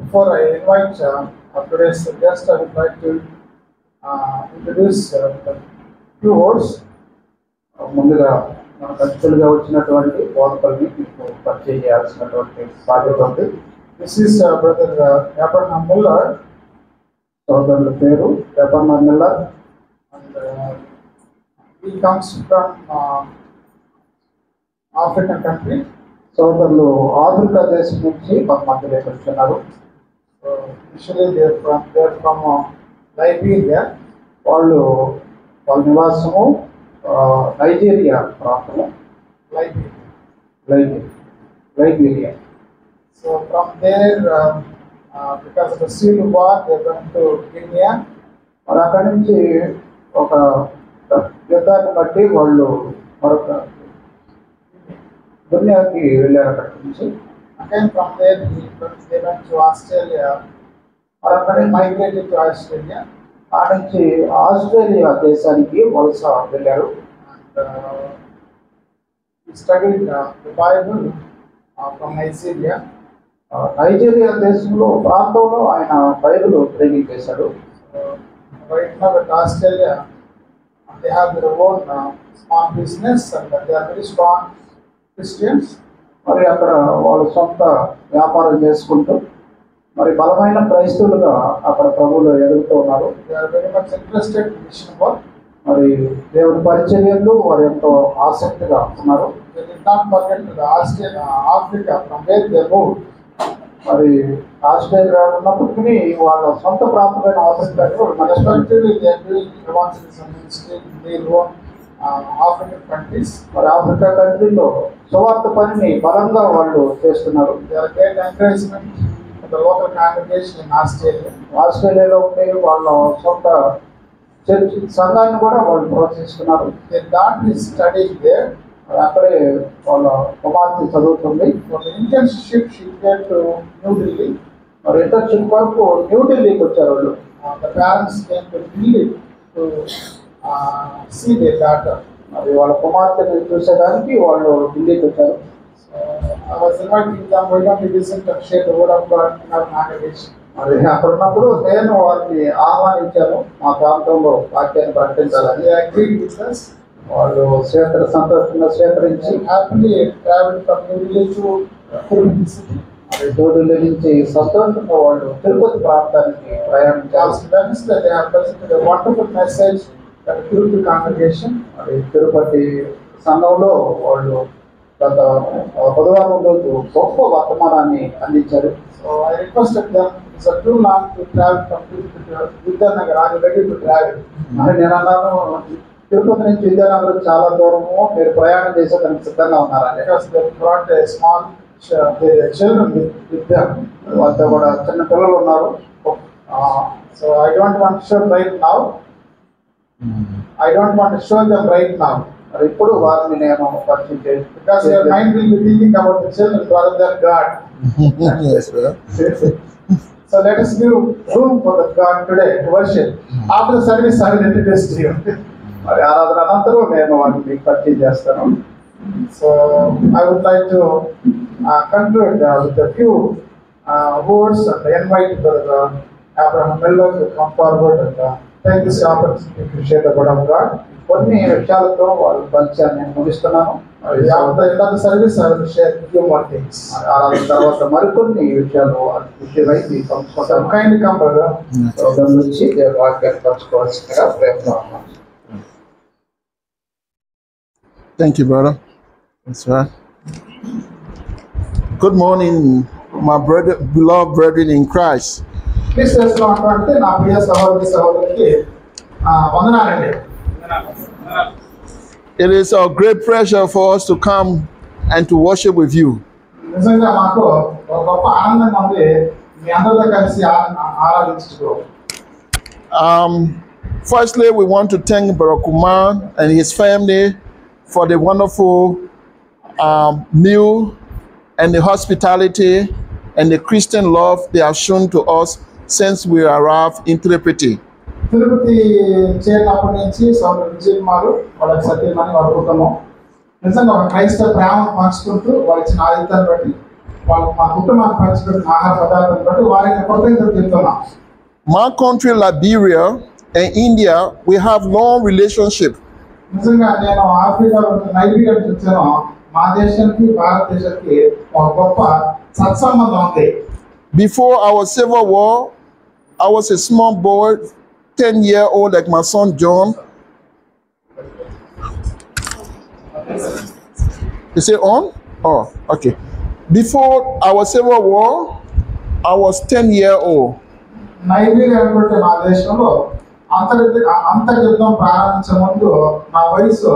Before I invite today's guest, I would like to introduce a few words. ముందుగా మన ఖచ్చితంగా వచ్చినటువంటి బోధకుల్ని మీకు పరిచయం చేయాల్సినటువంటి బాధ్యత ఉంది. This is brother Abraham Miller. సోదరుల పేరు Abraham Miller. And he comes from African country. సోదరులు ఆఫ్రికా దేశం నుంచి మన మధ్యలోకి వచ్చున్నారు. Initially they are from Liberia. వాళ్ళ నివాసము నైజీరియా ప్రాంతము. Liberia. So from there, because of the civil war, they went to Guinea. మరి అక్కడి నుంచి ఒక యుద్ధాన్ని బట్టి వాళ్ళు మరొక దునియాకి వెళ్ళారు. అక్కడి నుంచి again from there they went to Australia. మరి అక్కడి migrated to Australia. ఆ నుంచి ఆస్ట్రేలియా దేశానికి వలస వెళ్ళారు. He studied the Bible from Nigeria. Nigeria దేశంలో ప్రాంతంలో ఆయన బైబిల్ ట్రైనింగ్ చేశాడు. Right now at Australia, they have their own small business and they are very strong Christians. మరి అక్కడ వాళ్ళు సొంత వ్యాపారం చేసుకుంటూ మరి బలమైన క్రైస్తవులుగా అక్కడ ప్రభువులో ఎదుగుతూ ఉన్నారు. They are very much interested in mission work. మరి దేవుడి పరిచర్యలు వారు ఎంతో ఆసక్తిగా ఉన్నారు. They did not forget the Africa from where they moved. మరి ఆస్ట్రేలియా ఉన్నప్పటికీ వాళ్ళ సొంత ప్రాంతమైన ఆఫ్రికాలో ఆఫ్రికన్ కంట్రీస్. మరి ఆఫ్రికా కంట్రీలో సువార్త పనిని బలంగా వాళ్ళు చేస్తున్నారు. Great encouragement for the local congregation in Australia. ఆస్ట్రేలియాలో ఉండే వాళ్ళ సొంత చర్చ్ సంఘాన్ని కూడా వాళ్ళు ప్రోత్సహిస్తున్నారు. The daughter is studying there. అక్కడే వాళ్ళ కుమార్తె చదువుతుంది. Internship she came to New Delhi. మరి ఇంటర్న్షిప్ వరకు న్యూఢిల్లీకి వచ్చారు వాళ్ళు. The parents came to Delhi to see their daughter. మరి వాళ్ళ కుమార్తెని చూసేదానికి వాళ్ళు ఢిల్లీకి వచ్చారు. I was inviting them, why don't you visit and share the word of God in our congregation. మరి అక్కడ ఉన్నప్పుడు నేను వారిని ఆహ్వానించాను మా ప్రాంతంలో వాక్యాన్ని ప్రకటించాలని. They agreed with us. వాళ్ళు సంతోషంగా స్వీకరించి happily travel from New Delhi to Tirupati city. మరి న్యూఢిల్లీ నుంచి సంతోషంగా వాళ్ళు తిరుపతి ప్రాంతానికి ప్రయాణించారు. Wonderful message Tirupati congregation. మరి తిరుపతి సంఘంలో వాళ్ళు గత బుధవారం రోజు గొప్ప వర్తమానాన్ని అందించారు. So I requested them, it's too long to travel from Tirupati to Vidyanagar. Are you ready to travel? అని నేను అన్నాను, తిరుపతి నుంచి విద్యానగర్ చాలా దూరము, మీరు ప్రయాణం చేసేదానికి సిద్ధంగా ఉన్నారా? Because they brought a small children with them. వాళ్ళతో కూడా చిన్న పిల్లలు ఉన్నారు. So I don't want to show right now. I don't want to show them right now. ఇప్పుడు వారిని నేను పరిచయం చేయాలి. Because your mind will be thinking about the children rather than God. Yes, sir. So let us give room for the God today to worship. After the service, I will introduce to you. మరి ఆరాధన అనంతరం నేను వారిని పరిచయం చేస్తాను. So I would like to conclude with a few words and invite Brother Abraham Miller to come forward and take this opportunity to share the word of God. కొన్ని విషయాలతో వాళ్ళ పరిచయాన్ని నేను ముగిస్తున్నాను. Service few more things. ఆరాధన తర్వాత మరికొన్ని విషయాలు విషయమై పంచుకుంటాను. కైండ్ కంపల్గా నుంచి వాక్యాన్ని పంచుకోవాల్సిందిగా ప్రయత్నం. Thank you, brother. That's right. Good morning, my brother, beloved brethren in Christ. అంటే నా ప్రియ సహోదరి సహోదరులకి వందనాలండి. It is a great pleasure for us to come and to worship with you. నిజంగా మాకు ఒక గొప్ప ఆనందంగా ఉంది మీ అందరితో కలిసి ఆరాధించుకో. Firstly, we want to thank Brother Kumar and his family for the wonderful meal and the hospitality and the Christian love they have shown to us since we arrived in Tirupati. Tirupati చేరినప్పటి నుంచి సోదరు విజయకుమారు వాళ్ళకి సత్యమని వారి కుటుంబం నిజంగా ఒక క్రైస్తవ ప్రేమను పంచుకుంటూ వాళ్ళు ఇచ్చిన ఆదిత్యాన్ని బట్టి వాళ్ళు మా కుటుంబానికి పంచిపెట్టిన ఆహార పదార్థాలను బట్టి వారికి కృతజ్ఞతలు చెప్తున్నాం. My country, Liberia, and India, we have long relationship. నిజంగా నేను ఆఫ్రికాలో నైజీరియా నుంచి వచ్చాను. మా దేశానికి భారతదేశానికి ఒక గొప్ప సత్సంబంధం ఉంది. Before our civil war, I was a small boy, 10-year-old, like my son John. Is it on? Oh, okay. Before our civil war, I was 10-year-old. Nigeria అనుకుంటే మా దేశంలో అంతర్యుద్ధం ప్రారంభించే ముందు నా వయసు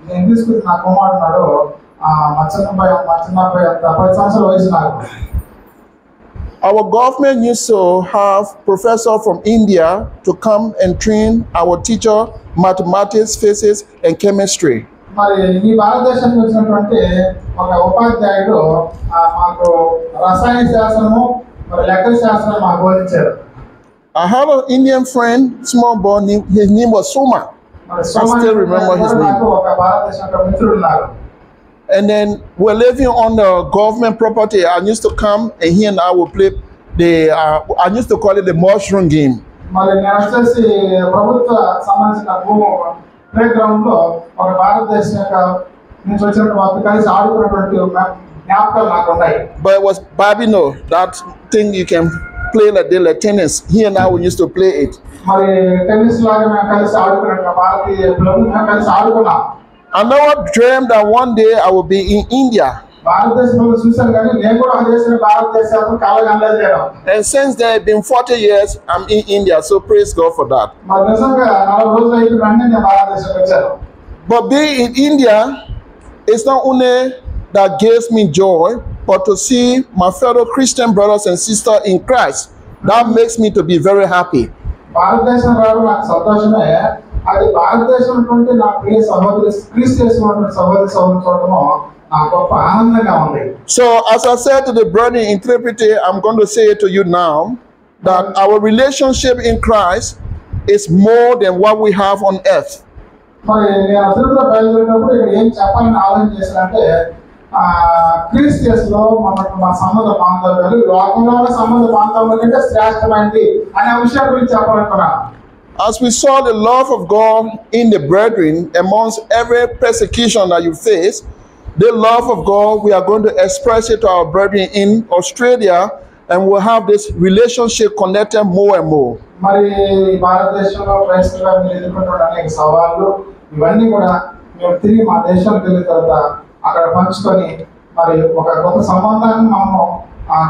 నేను తీసుకుని నా కుమారుడు మా చిన్నబ్బాయి అంత 10 సంవత్సరాల వయసు నాకు. Our government used to have professors from India to come and train our teacher mathematics, physics, and chemistry. మరి ఈ భారతదేశానికి వచ్చినటువంటి ఒక ఉపాధ్యాయుడు మాకు రసాయన శాస్త్రము మరి లెక్కల శాస్త్రం మాకు బోధించారు. I have an Indian friend, small boy, his name was Soma. I still remember his name. ఒక భారతదేశం యొక్క మిత్రుడు ఉన్నారు. And then we're living on the government property. I used to come and he and I would play I used to call it the mushroom game. మరి నేను వచ్చేసి ప్రభుత్వ సంబంధించిన ప్లే గ్రౌండ్ లో ఒక భారతదేశం యొక్క నుంచి వచ్చినటువంటి వాళ్ళు కలిసి ఆడుకున్నటువంటి జ్ఞాపకాలు నాకు ఉన్నాయి. But it was Babino, that thing you can play like tennis. He and I used to play it. మరి టెన్నిస్ లాగా మేము కలిసి ఆడుకున్నట్టు భారతీయ మేము కలిసి ఆడుకున్నాం. I never dreamed that one day I would be in India. భారతదేశంలో చూసాను కానీ నేను కూడా చేసిన భారతదేశం కాలం అనలేదు నేను. And since there have been 40 years, I'm in India, so praise God for that. మరి నిజంగా 40 రోజులు అయిపోయింది నేను భారతదేశం వచ్చాను. But being in India, it's not only that gives me joy, but to see my fellow Christian brothers and sisters in Christ, that makes me to be very happy. భారతదేశం రావడం నాకు సంతోషమే. అది భారతదేశం ఉన్నటువంటి నా ప్రియ సహోదరు క్రీస్తు చేసినటువంటి సహోదరు చూడటము నాకు గొప్ప ఆనందంగా ఉంది. So as I said to the brother in Tripoli, I'm going to say it to you now, that our relationship in Christ is more than what we have on earth. మరి నేను తిరుపతిలో బయలుదేరినప్పుడు ఇక్కడ ఏం చెప్పాలని ఆలోచన చేశానంటే క్రీస్తులో మా సంబంధ బాంధవ్యాలు లోకంలో ఉన్న సంబంధ బాంధవ్యాల కంటే శ్రేష్టమైనది అనే విషయం గురించి చెప్పాలనుకున్నాను. As we saw the love of God in the brethren amongst every persecution that you face, the love of God, we are going to express it to our brethren in Australia, and we'll have this relationship connected more and more. మరి భారతదేశంలో క్రైస్తవులుగా మీరు ఎదుర్కొంటున్న అనేక సవాళ్ళు ఇవన్నీ కూడా మేము తిరిగి మా దేశానికి వెళ్ళిన తర్వాత అక్కడ పంచుకొని మరి ఒక గొప్ప సంబంధాన్ని మనము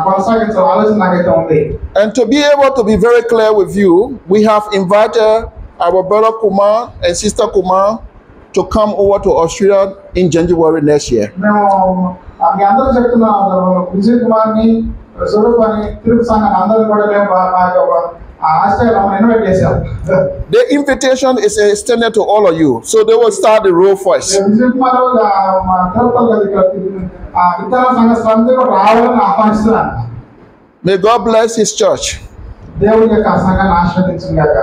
కొనసాగించే ఆలోచన నాకైతే ఉంది. And to be able to be very clear with you, we have invited our brother Kumar and sister Kumar to come over to Australia in January next year. మేము మీ అందరూ చెప్తున్నా విజయ్ కుమార్ని స్వరూపాన్ని తిరుపతి సంఘాన్ని అందరూ కూడా మేము ఆస్ట్రేలియా ఇన్వైట్ చేశాం. The invitation is extended to all of you, so they will start the road first. Vijay Kumar Tirupati విత్తన సంఘస్థలందరూ కూడా రావాలని ఆహ్వానిస్తున్నాను. May God bless His church. దేవుడి యొక్క సంఘాన్ని ఆశీర్వదించును గాక.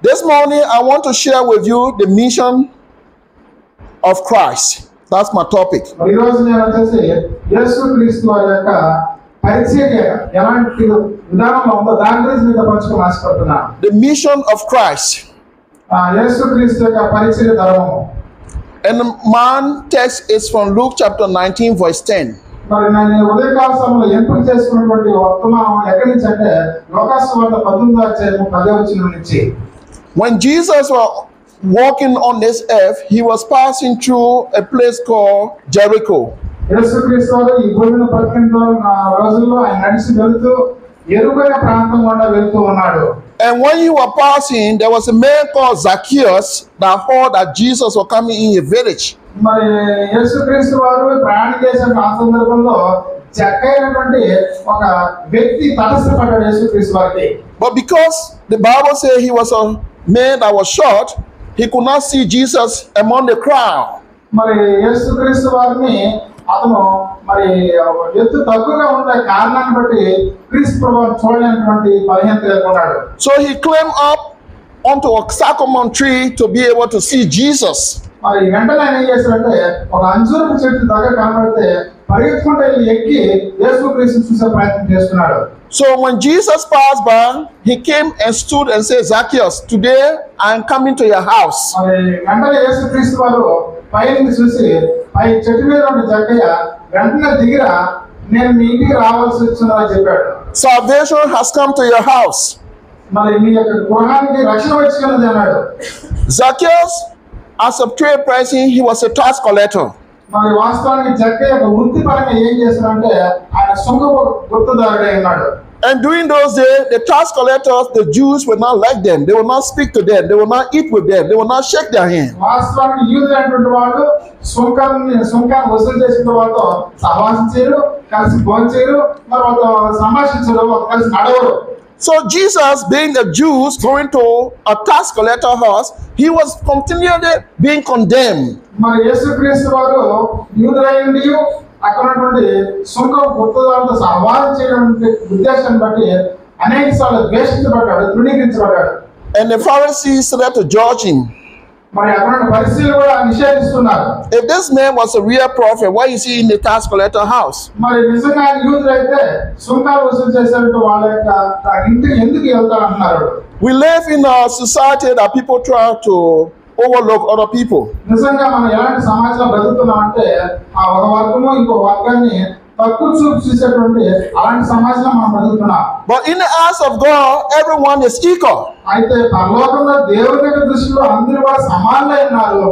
This morning, I want to share with you the mission of Christ. That's my topic. ఈ రోజు నేను వచ్చేసి యేసుక్రీస్తు వారి యొక్క పరిచర్య ఎలాంటి విధానంలో ఉందో దాని గురించి మీతో పంచుకోవాలని ఆశపడుతున్నాను. The mission of Christ. యేసుక్రీస్తు యొక్క పరిచర్య ధర్మము. And the main text is from Luke chapter 19 verse 10. మరి నేను ఉదయకాల సమయంలో ఎంపిక చేసుకున్నటువంటి వర్తమానం ఎక్కడి నుంచి అంటే లోకాసు వార్త 19:10 నుంచి. When Jesus was walking on this earth, he was passing through a place called Jericho. యేసుక్రీస్తు వారు ఈ భూమిని బ్రతికిన రోజుల్లో ఆయన నడిచి వెళ్తూ ఎరుకైన ప్రాంతం గుండా వెళ్తూ ఉన్నాడు. And when he was passing, there was a man called Zacchaeus that heard that Jesus was coming in a village. మరి యేసుక్రీస్తు వారు ప్రయాణం చేసిన ఆ సందర్భంలో చక్కైనటువంటి ఒక వ్యక్తి తటస్థపడ్డాడు యేసుక్రీస్తు వారికి. But because the Bible says he was a man that was short, he could not see Jesus among the crowd. మరి యేసుక్రీస్తు వారిని అతను మరి ఎత్తు తక్కువగా ఉన్న కారణాన్ని బట్టి క్రీస్తు ప్రభువును చూడలేనటువంటి బలహీనత కలిగి ఉన్నాడు. So he climbed up onto a sycamore tree to be able to see Jesus. మరి వెంటనే ఆయన ఏం చేశాడంటే ఒక అంజూరపు చెట్టు దగ్గర కనబడితే పరిగెత్తుకుంటూ వెళ్ళి ఎక్కి యేసుక్రీస్తుని చూసే ప్రయత్నం చేస్తున్నాడు. So when Jesus passed by, he came and stood and said, Zacchaeus, today I am coming to your house. మరి వెంటనే యేసుక్రీస్తు వారు పైకి చూసి పై చెట్టు మీద ఉన్న జక్కయ్య వెంటనే దిగిరా, నేను మీ ఇంటికి రావాల్సి వచ్చిందని చెప్పాడు. Salvation has come to your house. మరి మీ యొక్క గృహానికి రక్షణ వచ్చినది అన్నాడు. Zacchaeus, as a trade person, he was a tax collector. మరి వాస్తవానికి జక్కయ్య వృత్తిపరంగా ఏం చేస్తాడంటే ఆయన సుంకపు గుర్తుదారుడే ఉన్నాడు. And during those days, the tax collectors, the Jews would not like them. They would not speak to them. They would not eat with them. They would not shake their hand. వాస్తవానికి యూదులైనటువంటి వాళ్ళు సుంకాన్ని వసూలు చేసిన వాళ్ళతో సహవాసం చేయరు, కలిసి భోజనం చేయరు, మరి వాళ్ళతో సంభాషించరు, కలిసి నడవరు. So Jesus, being the Jews going to a tax collector house, he was continually being condemned. మరి యేసుక్రీస్తు వారు యూదులైండి అక్కడ ఉన్నటువంటి సుంకం గుర్తుదారులతో సహవాసం చేయడం ఉద్దేశాన్ని బట్టి అనేక సార్లు ద్వేషించబడ్డాడు, తృణీకరించబడ్డాడు. And the Pharisees started to judge him. మరి అక్కడ పరిస్థితులు కూడా నిషేధిస్తున్నారు. If this man was a real prophet, why is he in the tax collector house? మరి నిజంగా ఆయన యూదులైతే సుంకాలు వసూలు చేసేటువంటి వాళ్ళ యొక్క ఇంటికి ఎందుకు వెళ్తారంటున్నారు? We live in a society that people try to overlook other people. నిజంగా మనం ఎలాంటి సమాజంలో బతుకుతున్నామంటే ఆ ఒక వర్గము ఇంకో వర్గాన్ని తక్కువ చూపు చూసేటువంటి అలాంటి సమాజంలో మనం బతుకుతున్నాం. But in the eyes of God, everyone is equal. అయితే పరలోకంలో దేవుని యొక్క దృష్టిలో అందరూ కూడా సమానులై ఉన్నారు.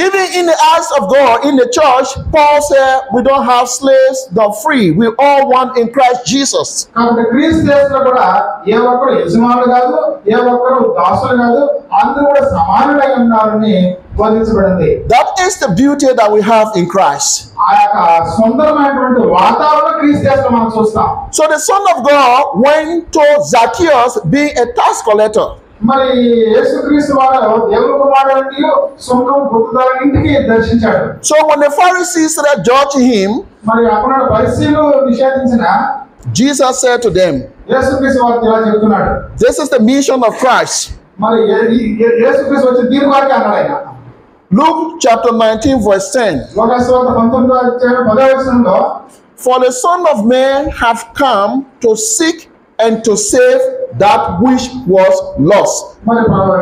Even in the eyes of God, in the church, Paul said, we don't have slaves, they're free. We all one in Christ Jesus. కాబట్టి క్రీస్తు దేశంలో కూడా ఏ ఒక్కరు యజమానులు కాదు, ఏ ఒక్కరు దాసులు కాదు, అందరూ కూడా సమానులై ఉన్నారని బోధించబడింది. That is the beauty that we have in Christ. ఆ యొక్క సుందరమైనటువంటి వాతావరణం క్రీస్తు దేశంలో మనం చూస్తాం. So the Son of God went to Zacchaeus, being a tax collector. మరి యేసుక్రీస్తు వారు దేవుని కుమారుడు సుంకం గుర్తుదారుని ఇంటికి దర్శించాడు. So when the Pharisees started judging him, మరి అప్పుడు పరిశీలు నిషేధించిన Jesus said to them, యేసుక్రీస్తు వారు ఇలా చెప్తున్నాడు. this is the mission of Christ. మరి యేసుక్రీస్తు వచ్చి దీని వరకే అన్నాడు ఆయన. Luke chapter 19 verse 10. లోకాసు వార్త 19వ వచనంలో For the Son of Man have come to seek and to save that which was lost. మరి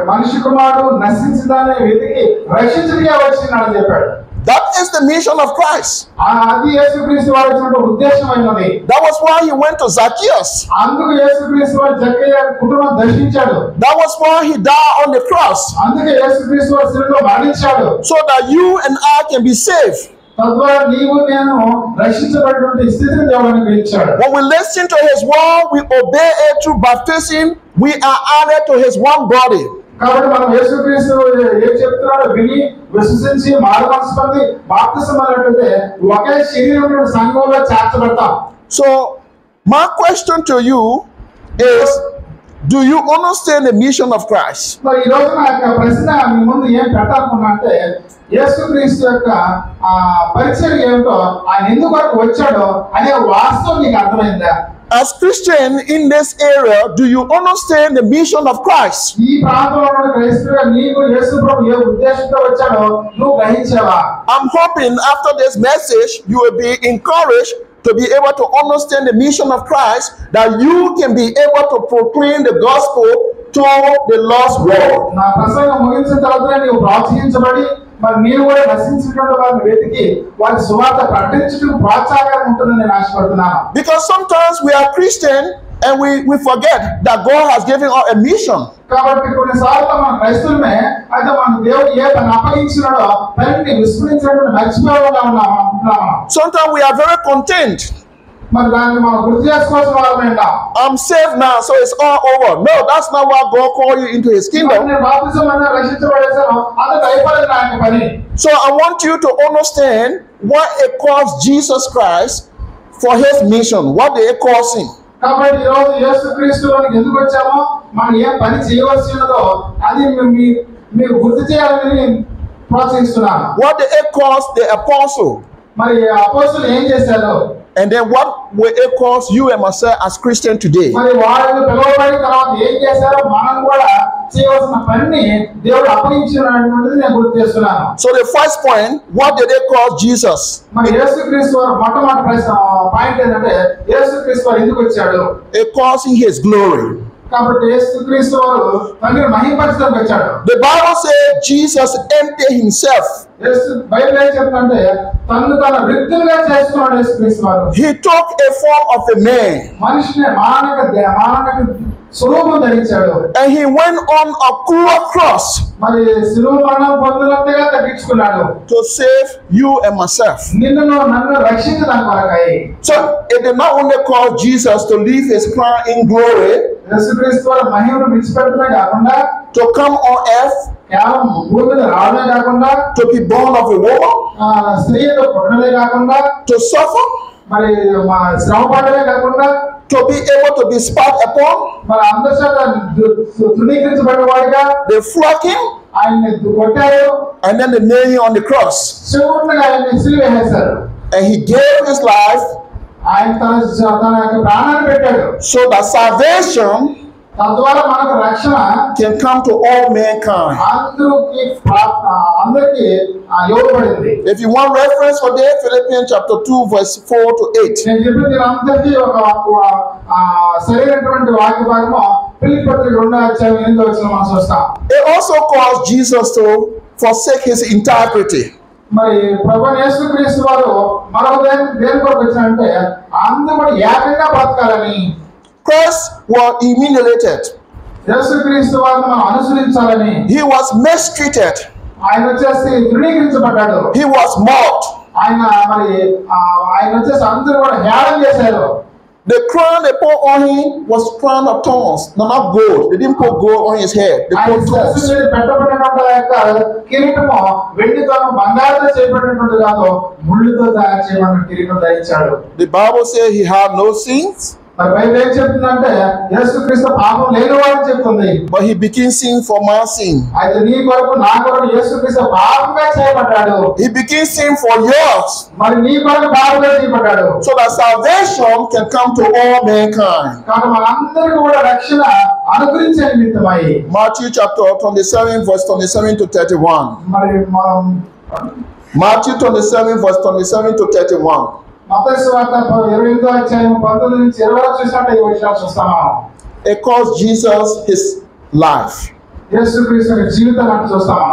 మనిషి కుమారుడు నశించడాన్ని వెతికి రక్షించడానికి వచ్చినాడని చెప్పాడు. That is the mission of Christ. అది యేసుక్రీస్తు వారి యొక్క ఉద్దేశమైనది. That was why he went to Zacchaeus. అందుకు యేసుక్రీస్తు వారు జక్కయ్య కుటుంబం దర్శించాడు. That was why he died on the cross. అందుకే యేసుక్రీస్తు వారు శిలువలో మరణించాడు. So that you and I can be saved. తద్వారా నీవు నేను రక్షించబడినటువంటి స్థితిని దేవుడు అనుగ్రహించాడు. When we listen to his word, we obey it through baptism, we are added to his one body. కాబట్టి మనం యేసుక్రీస్తు ఏం చెప్తున్నాడో విని విశ్వసించి మారు మనసు పొంది బాప్తిసం అనేటంటే ఒకే శరీరంలో సంఘంలో చేర్చబడతాం. So my question to you is, do you understand the mission of Christ? మరి ఈ రోజు నా యొక్క ప్రశ్న మీ ముందు ఏం పెట్టాలనుకున్నా అంటే యేసుక్రీస్తు యొక్క పరిచయం ఏమిటో, ఆయన ఎందుకు వచ్చాడో అనే వాస్తవం నీకు అర్థమైందా? As Christian in this area, do you understand the mission of Christ? ఈ ప్రాంతంలో ఉన్న క్రైస్తవుగా నీకు యేసు ప్రభు ఏ ఉద్దేశంతో వచ్చాడో నువ్వు గ్రహించావా? I'm hoping after this message you will be encouraged to be able to understand the mission of Christ, that you can be able to proclaim the gospel to the lost world. నా ప్రసంగం ముగించిన తర్వాత నీవు ప్రోత్సహించబడి మరి నీవు కూడా నశించినటువంటి వారిని వెతికి వారి సువార్త ప్రకటించడానికి ప్రోత్సాహకరం ఉంటుందని నేను ఆశపడుతున్నాను. Because sometimes we are Christian and we forget that God has given us a mission. కాబట్టి కొన్నిసార్లు మన క్రైస్తవులమే అయితే మన దేవుడు ఏ పని అప్పగించినాడో దాన్ని విస్మరించినటువంటి మర్చిపోయేలా ఉన్నాము. Sometimes we are very content. మరి దాన్ని మనం గుర్తు చేసుకోవాల్సిన వారమే ఉంటాం. I'm saved now, so it's all over. No, that's not why God called you into his kingdom. నేను బాప్తిసం పొంది రక్షించబడేసాను, అంత అయిపోలేదు నా యొక్క పని. So I want you to understand what it cost Jesus Christ for his mission. What did it cost him? కాబట్టి ఈ రోజు యేసుక్రీస్తులోనికి ఎందుకు వచ్చామో, మనం ఏ పని చేయవలసి ఉన్నదో అది మీరు గుర్తు చేయాలని ప్రోత్సహిస్తున్నాను. What did it cost the apostle? మరి అపోస్తలులు ఏం చేశారు? And then what will it cost you and myself as Christian today? మరి వాళ్ళు పిలువబడిన తర్వాత ఏం చేశారో మనం కూడా చేయవలసిన పనిని దేవుడు అప్పగించినటువంటిది నేను గుర్తు చేస్తున్నాను. So the first point, what did they call Jesus? మరి యేసుక్రీస్తు వారు మొట్టమొదటి పాయింట్ ఏంటంటే యేసుక్రీస్తు వారు ఎందుకు వచ్చాడు? It calls him his glory. కాబట్టి యేసుక్రీస్తు వారు తండ్రిని మహిమపరచడానికి వచ్చాడు. The Bible says Jesus emptied himself. Bible ఏం చెప్తుందంటే తను తన వృత్తులుగా చేసుకున్నాడు యేసుక్రీస్తు వారు. He took a form of a man. మనిషిని మానవ స్వరూపం ధరించాడు. And he went on a cruel cross. మరి శిలువ మరణం పొందినట్టుగా తగ్గించుకున్నాడు. To save you and myself. నన్ను రక్షించడానికి కొరకై. So it did not only call Jesus to leave his crown in glory. యేసుక్రీస్తు వారు మహిమను విడిచిపెట్టడమే కాకుండా To come on earth. కేవలం భూమి మీద రావడమే కాకుండా To be born of a woman. స్త్రీతో పుట్టడమే కాకుండా To suffer. మరి శ్రమ పడడమే కాకుండా To be able to be spat upon. మరి అందరి చేత తృణీకరించబడిన వాడిగా They flogged him. ఆయన్ని కొట్టారు. And then they nailed him on the cross. చివరిగా ఆయన్ని సిలువ వేశారు. And he gave his life. ఆయన తన యొక్క ప్రాణాన్ని పెట్టాడు. So that salvation తద్వారా మనకు రక్షణ can come to all mankind. అందరికి ఇవ్వబడింది. If you want reference for that, Philippians chapter 2 verse 4 to 8. నేను చెప్పింది అందరికీ ఒక సరైనటువంటి వాక్య భాగము ఫిలిప్పీ పత్రిక 2:8 మనం చూస్తాం. It also caused Jesus to forsake his integrity. మరి ప్రభువైన యేసుక్రీస్తు వారు మరొక దేని కొరకు వచ్చారంటే అందరూ కూడా ఏకంగా బ్రతకాలని. Christ was humiliated. యేసుక్రీస్తు వారిని మనం అనుసరించాలని. He was mistreated. ఆయన వచ్చేసి తృణీకరించబడ్డాడు. He was mocked. ఆయన వచ్చేసి అందరూ కూడా హేళన చేశారు. The crown they put on him was crown of thorns, not gold. They didn't put gold on his head. They put thorns. పెట్టబడినటువంటి యొక్క కిరీటము వెండితోను బంగారుతో చేయబడినటువంటి కాదు, ముళ్ళుతో తయారు చేయబడిన కిరీటం ధరించాడు. The Bible says he had no sins. మరి బైబిల్ ఏం చెప్తుందంటే యేసుక్రీస్తు పాపం లేనివాడని చెప్తుంది. But he became sin for my sin. అయితే నీ కొరకు నా కొరకు యేసుక్రీస్తు పాపంగా చేయబడ్డాడు. He became sin for yours. మరి నీ కొరకు పాపంగా చేయబడ్డాడు. So that salvation can come to all mankind. కాబట్టి మనందరికీ కూడా రక్షణ అనుగ్రహించే నిమిత్తమై Matthew chapter 27 verse 27 to 31. మరి Matthew 27 verse 27 to 31. మత్తయి సువార్త 28:19 నుంచి 20 చూసినట్టు ఈ విషయాలు చూస్తాము. It calls Jesus his life. యేసుక్రీస్తు జీవితం అంటే చూస్తాము.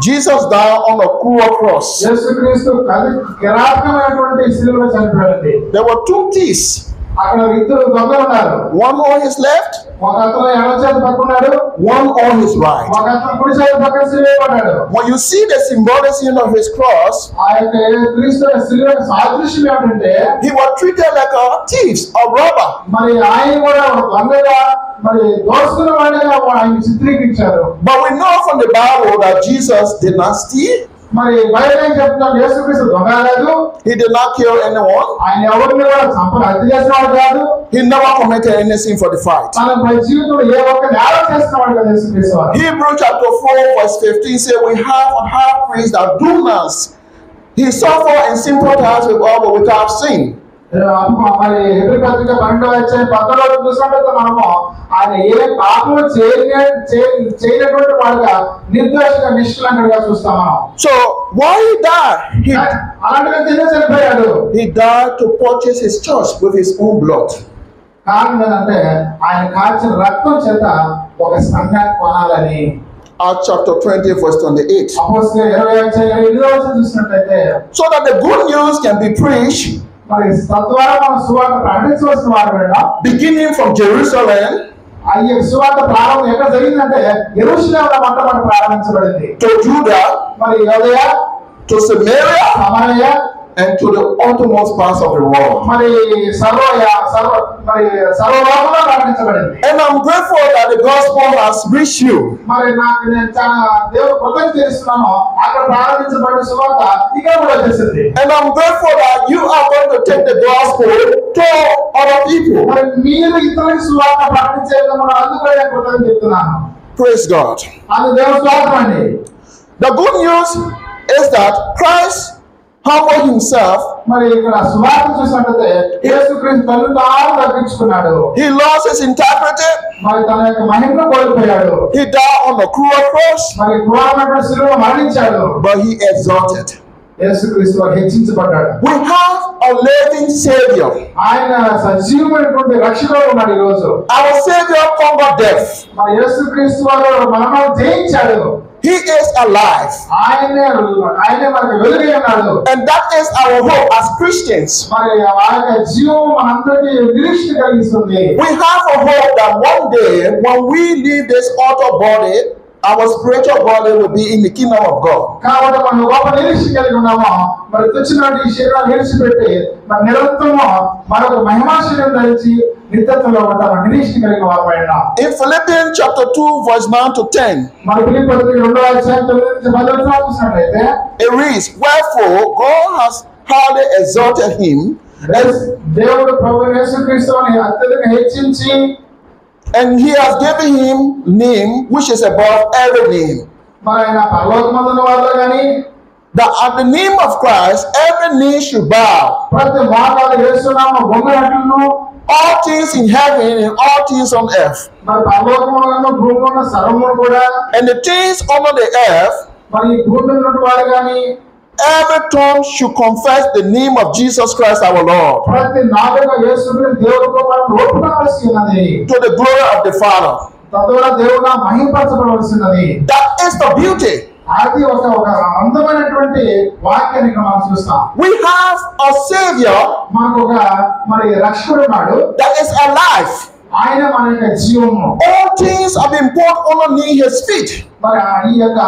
Jesus died on a cruel cross. యేసుక్రీస్తు కిరాతకమైనటువంటి శిలువలో చనిపోయాడు. There were two thieves. అక్కడ ఇద్దరు దొంగలు ఉన్నారు. One on his left. ఒక అతను ఎడమ చేతి పక్కన ఉన్నాడు. One on his right. ఒక అతను కుడి చేతి పక్కన సిలువేయబడ్డాడు. When you see the symbolism of his cross, ఆ యొక్క క్రీస్తు శిలువ సాదృశ్యం ఏమిటంటే he was treated like a thief, a robber. మరి ఆయన కూడా ఒక దొంగగా మరి దోచుకున్న వాడిగా ఆయన చిత్రీకరించారు. But we know from the Bible that Jesus did not steal. మరి బైబిల్ ఏం చెప్తున్నాడు? యేసుక్రీస్తు దొంగ కాదు. He did not kill anyone. ఆయన ఎవరిని కూడా హత్య చేసినవాడు కాదు. He never committed any sin for the fight. తన జీవితంలో ఏ ఒక్క నేరం చేసినవాడు కాదు యేసుక్రీస్తు. Hebrews chapter 4 verse 15 says we have a high priest that do not. He suffered and sympathized with all but without sin. మరి హెబ్రీ పత్రిక 12:19 చూసినట్లయితే మనము ఆయన ఏ పాపము చేయనటువంటి వాడుగా నిర్దోషంగా నిష్కలంగా చూస్తాం మనం. So why he died? అలాంటి వ్యక్తి ఎందుకు చనిపోయాడు? He died to purchase his church with his own blood. కారణం ఏంటంటే ఆయన కాల్చిన రక్తం చేత ఒక సంఘాన్ని కొనాలని. Acts chapter 20 verse 28. అపోస్తలుల 20:28 చూసినట్లయితే so that the good news can be preached మరి తద్వారా మనం సువార్త ప్రకటించవలసిన వారు beginning from Jerusalem. ఈ సువార్త ప్రారంభం ఎక్కడ జరిగిందంటే యెరూషలేములో మొట్టమొదట ప్రారంభించబడింది. To Judah, మరి యూదయ, to Samaria, సమరయ, and to the uttermost parts of the world. మరి సర్వలోకంలో ప్రకటించబడింది. And I'm grateful that the gospel has reached you. మరి నేను చాలా దేవుడు కృతజ్ఞత చేస్తున్నాను. అక్కడ ప్రారంభించబడిన సువార్త ఇక్కడ కూడా వచ్చేసింది. And I'm grateful that you are going to take the gospel to other people. మరి మీరు ఇతరులకు సువార్త ప్రకటించేందుకు మనం అందుకే కృతజ్ఞత చెప్తున్నాను. Praise God. అది దేవుని స్తోత్రం అండి. The good news is that Christ humbled himself మరి ఇక్కడ సువార్త చూసినట్లయితే యేసుక్రీస్తు తనను తాను తగ్గించుకున్నాడు. He lost his integrity. మరి తన యొక్క మహిమను కోల్పోయాడు. He died on the cruel cross. మరి క్రూరమైన శిలువలో మరణించాడు. But he exalted. యేసుక్రీస్తు హెచ్చించబడ్డాడు. We have a living Savior. ఆయన సజీవమైనటువంటి రక్షకుడు ఉన్నాడు ఈ రోజు. Our Savior conquered death. మరి యేసుక్రీస్తు వారు మరణాన్ని జయించాడు. He is alive. ఆయనే మనకు వెలుగై ఉన్నాడు. And that is our hope as Christians. మరి ఆ యొక్క జీవం మనందరికీ నిరీక్షణ కలిగిస్తుంది. We have a hope that one day when we leave this mortal body, our spiritual body will be in the kingdom of God. కాబట్టి మనం గొప్ప నిరీక్షణ కలిగి ఉన్నాము. మరి తెచ్చినటువంటి ఈ శరీరాన్ని విడిచిపెట్టి మరి నిరంతరము మరొక మహిమా శరీరం ధరించి నిత్యత్వంలో ఉంటామని నిరీక్షణ కలిగిన వారమైనా. In Philippians chapter 2 verse 9 to 10, మరి ఫిలిప్పీ పత్రిక 2వ అధ్యాయం 9 నుంచి 10 వరకు చూసినట్లయితే it reads, "Wherefore God has highly exalted him, దేవుడు ప్రభువైన యేసుక్రీస్తుని అత్యధికంగా హెచ్చించి and he has given him name which is above every name, మరి ఆయన పరలోకమందున్న వారిలో గాని that at the name of Christ every knee should bow, ప్రతి మోకాలు యేసు నామమున వంగనట్లును, all things in heaven and all things on earth, మరి పరలోకమున భూమిలో సర్వమును కూడా, and the things under the earth, మరి ఈ భూమి మీద ఉన్న వారు గాని every tongue should confess the name of Jesus Christ our Lord, ప్రతి నాలుక యేసుని దేవుని కుమారుని ఒప్పుకోవలసి ఉన్నది. to the glory of the Father." తద్వారా దేవుడు మహిమపరచబడవలసినది. That is the beauty. అది ఒక అందమైనటువంటి వాక్యాన్ని ఇక్కడ మనం చూస్తాం. We have a Savior మనకు ఒక మరి రక్షకుడు ఉన్నాడు. that is alive. ఆయన మన యొక్క జీవము. All things have been put underneath his feet. మరి ఈ యొక్క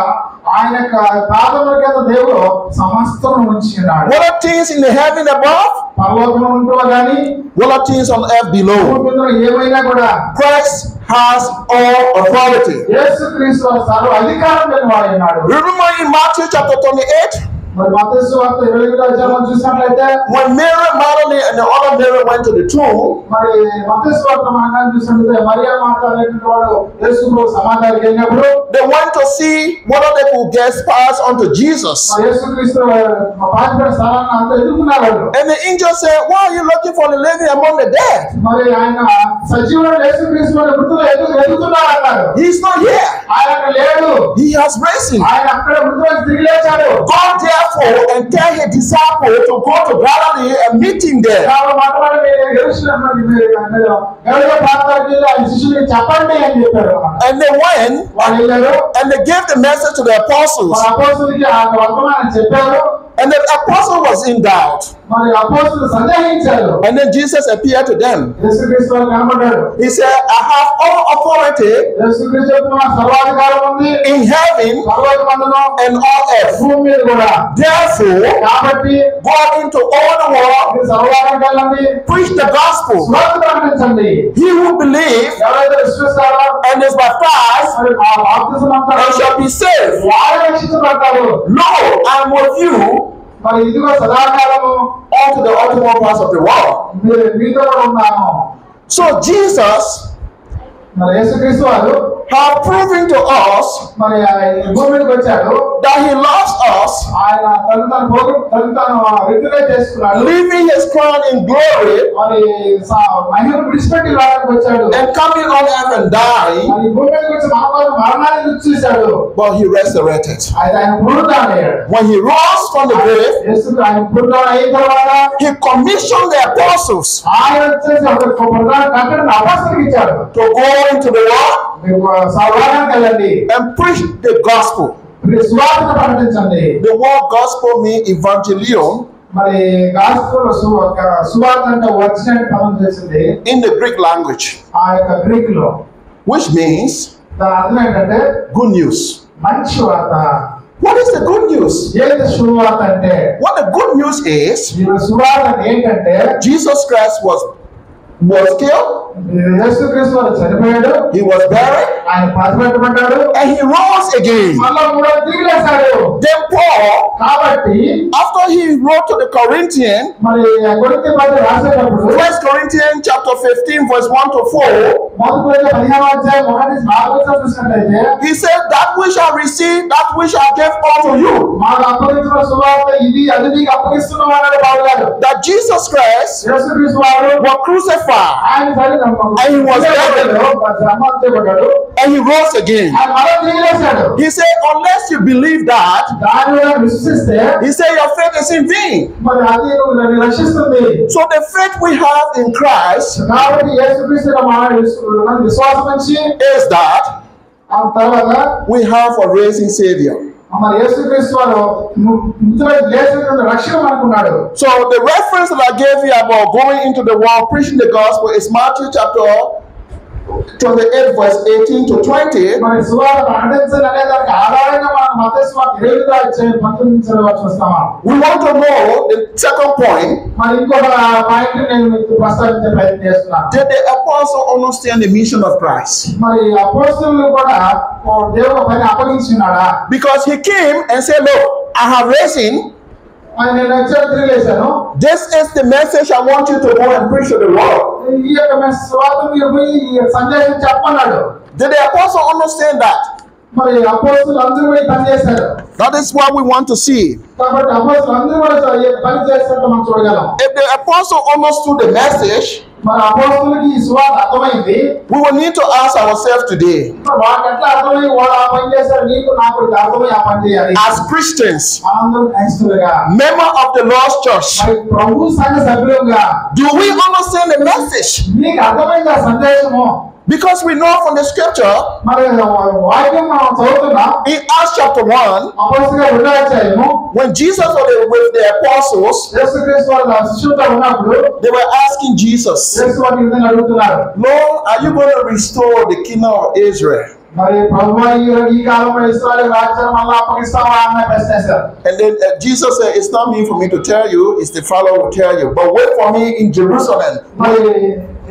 ఆయన యొక్క పాదముల కింద దేవుడు సమస్తం ఉంచి ఉన్నాడు. Whether things in the heaven above, పరలోకంలో ఉంటున్నా గాని whether things on earth below, భూమి మీద ఏమైనా కూడా Christ has all authority. యేసుక్రీస్తు సర్వ అధికారం కలిగిన వాడు ఉన్నాడు. Remember in Matthew chapter 28, మరి మత్తయి సువార్త 28వ అధ్యాయం చూసినట్లయితే when Mary Magdalene and the other Mary went to the tomb, మరి మత్తయి సువార్త మనం చూసినట్లయితే మరియా మాత అనేటువంటి వాడు యేసు ప్రభు సమాధికి వెళ్ళినప్పుడు they went to see whether they could get spies unto Jesus. మరి యేసుక్రీస్తు పాతిపెట్టిన స్థలాన్ని అంతా ఎదుర్కొన్నారు. And the angel said, "Why are you looking for the living among the dead? మరి ఆయన సజీవుడైన యేసుక్రీస్తు మృతులు ఎదుగుతున్నారు అన్నారు. He's not here. ఆయన లేడు. He has risen." ఆయన అక్కడ మృతులకు తిరిగి లేచాడు. God therefore and tell his disciples to go to Galilee and meet him there. కాబట్టి మాట్లాడి గలిలయ ప్రాంతానికి వెళ్ళి ఆయన శిష్యులకి చెప్పండి అని చెప్పారు. And they went వాళ్ళు వెళ్ళారు. and they gave the message to the apostles. మరి అపోస్తలులకి ఆ వర్తమానం చెప్పారు. And the apostle was in doubt. మరి అపోస్తలులు సందేహించారు. And then Jesus appeared to them. యేసుక్రీస్తు వారు కనబడ్డాడు. He said, "I have all authority యేసుక్రీస్తు చెప్తున్న సర్వాధికారం ఉంది in heaven పరలోకమందును and on earth. భూమి మీద కూడా. Therefore, కాబట్టి go into all the world, మీరు సర్వలోకానికి వెళ్ళండి, preach the gospel. సువార్త ప్రకటించండి. He who believes ఎవరైతే విశ్వసిస్తారో and is baptized మరి ఆ బాప్తిసం అంటారు and shall be saved. వారు రక్షించబడతారు. Lo, I am with you మరి ఇదిగో సదాకాలము unto the uttermost parts of the world. మీరు మీతో కూడా ఉన్నాము. So Jesus మరి యేసుక్రీస్తు వారు have proven to us మరి ఈ భూమి మీదకి వచ్చాడు. that he loves us, ఆయన తను రిటర్న్ చేసుకున్నాడు. leaving his crown in glory మరి మహిమను విడిచిపెట్టి రావడానికి వచ్చాడు. and coming on earth and dying, మరి ఈ భూమి మీదకి వచ్చి మన కోసం మరణాన్ని రుచి చూశాడు. but he resurrected. ఆయన పునరుద్ధారయ్యాడు. When he rose from the grave, ఆయన పునరుద్ధారణ అయిన తర్వాత he commissioned the apostles ఆయన వచ్చేసి ఒక ప్రధాన కట్టడిని అపస్తులకు ఇచ్చాడు. to go into the world సర్వలోకానికి వెళ్ళండి and preach the gospel. మీరు సువార్త ప్రకటించండి. The word gospel means evangelion మరి గాస్పెల్ సువార్త అంటే వచ్చిన పదం చేసింది in the Greek language, ఆ యొక్క గ్రీక్ లో, which means దాని అర్థం ఏంటంటే good news. మంచి వార్త. What is the good news? ఏంటి సువార్త అంటే? What the good news is, ఈ సువార్త ఏంటంటే Jesus Christ was killed, యేసుక్రీస్తు వారు చనిపోయాడు, he was buried, ఆయన పాతిపెట్టబడ్డాడు, and he rose again. మళ్ళా మూడో తిరిగి లేచాడు. Then Paul, కాబట్టి after he wrote to the Corinthians, మరి కొరింథీ పత్రిక రాసేటప్పుడు 1 Corinthians chapter 15 verse 1 to 4, మొదటి కొరింథీ 15వ అధ్యాయం 1 నుంచి 4 వచనం చూసినట్లయితే, he said that we shall receive that which I gave unto you, మాకు అప్పగించిన సువార్త ఇది, అది మీకు అప్పగిస్తున్నాం అన్నాడు పౌలు గారు. that Jesus Christ యేసుక్రీస్తు వారు was crucified ఆయన and he was buried and he rose again. ఆయన మళ్ళా తిరిగి లేచాడు. He said, unless you believe that, దాని మీద విశ్వసిస్తే he said your faith is in vain. మరి అది నువ్వు రక్షిస్తుంది. So the faith we have in Christ కాబట్టి యేసుక్రీస్తు మన విశ్వాసం నుంచి is that ఆ తర్వాత we have a raising Savior. మరి యేసుక్రీస్తు వారు మృతులైన లేచినటువంటి రక్షణ మనకున్నాడు. So the reference that I gave you about going into the world preaching the gospel is Matthew chapter 28 verse 18 to 20. మరి సువార్త ప్రకటించాలి అనే దానికి ఆధారంగా మనం మత్తయి సువార్త 7:19 చూస్తామా. We want to know the second point. మరి ఇంకొక పాయింట్ నేను మీకు ప్రస్తావించే ప్రయత్నం చేస్తున్నాను. Did the apostle understand the mission of Christ? మరి అపోస్తలులు కూడా దేవుడు పైన అప్పగించున్నాడా? Because he came and said, look, I have risen. నేను వచ్చాను, తిరిగి లేచాను. This is the message I want you to go and preach to the world. ఈ యొక్క సువార్త మీరు పోయి ఈ సందేశం చెప్పన్నాడు. Did the apostle understand that? మరి అపోస్తలులు అందరూ పోయి పని చేశారు. That is what we want to see. కాబట్టి అపోస్తలులు అందరూ కూడా పని చేసినట్టు మనం చూడగలం. If the apostle understood the message, మరి అపోస్తలులకి ఈ సువార్త అర్థమైంది. we will need to ask ourselves today, వాళ్ళకి ఎట్లా అర్థమై వాళ్ళు ఆ పని చేశారు, నీకు నాకు ఇది అర్థమై ఆ పని చేయాలి. as Christians, మనందరం క్రైస్తవులుగా, member of the Lord's church, మరి ప్రభు సంఘ సభ్యులుగా do we understand the message? నీకు అర్థమైంది ఆ సందేశము? Because we know from the scripture మరి వాక్యం మనం చదువుతున్నాం. in Acts chapter 1, అపోస్తలుల 2వ అధ్యాయము, when Jesus was with the apostles, యేసుక్రీస్తు వారు శిష్యులతో ఉన్నప్పుడు they were asking Jesus, యేసు వారిని ఈ విధంగా అడుగుతున్నారు, Lord, are you going to restore the kingdom of Israel? మరి ప్రభువా ఈ కాలంలో ఇశ్రాయేలు రాజ్యాన్ని మళ్ళీ అప్పగిస్తావా అన్న ప్రశ్న వేశారు. And then Jesus said, it's not me for me to tell you, it's the Father who will tell you, but wait for me in Jerusalem. మరి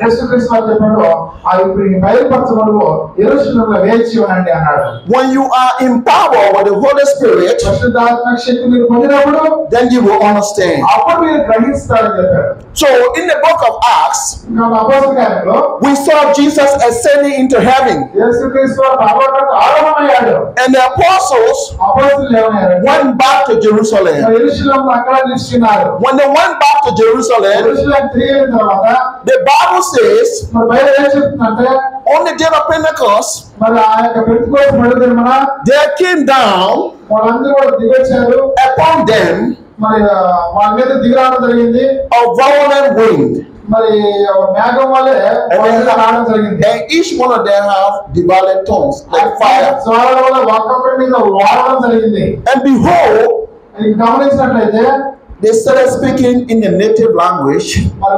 యేసుక్రీస్తు వారు చెప్పాడు, ఆ ఇప్పుడు బయలుపరచబడు యెరూషలేములో వేచి ఉండండి అన్నాడు. When you are empowered with the Holy Spirit, పరిశుద్ధాత్మ శక్తి మీరు పొందినప్పుడు then you will understand. అప్పుడు మీరు గ్రహిస్తారని చెప్పారు. So in the book of Acts, ఇంకా అపోస్తల కార్యంలో we saw Jesus ascending into heaven, యేసుక్రీస్తు వారు పరలోకానికి ఆరోహణమయ్యాడు. and the apostles అపోస్తలులు ఏమయ్యారు? went back to Jerusalem. యెరూషలేములో అక్కడ నిలిచిన్నారు. When they went back to Jerusalem, యెరూషలేము తిరిగి వెళ్ళిన తర్వాత the Bible says మరి బైబిల్ ఏం చెప్తుందంటే, on the day of Pentecost, మరి ఆ యొక్క పెంతెకోస్తు పండుగ దినమున there came down వాళ్ళందరూ కూడా దిగొచ్చారు. upon them మరి వాళ్ళ మీద దిగరావడం జరిగింది. a violent wind, మరి మేఘం వల్లే వాళ్ళ మీద రావడం జరిగింది. and each one of them have divided tongues like fire. జ్వాలల వల్ల ఒక్కొక్కరి మీద వాడడం జరిగింది. And behold, ఇది గమనించినట్లయితే they started speaking in the native language, మరి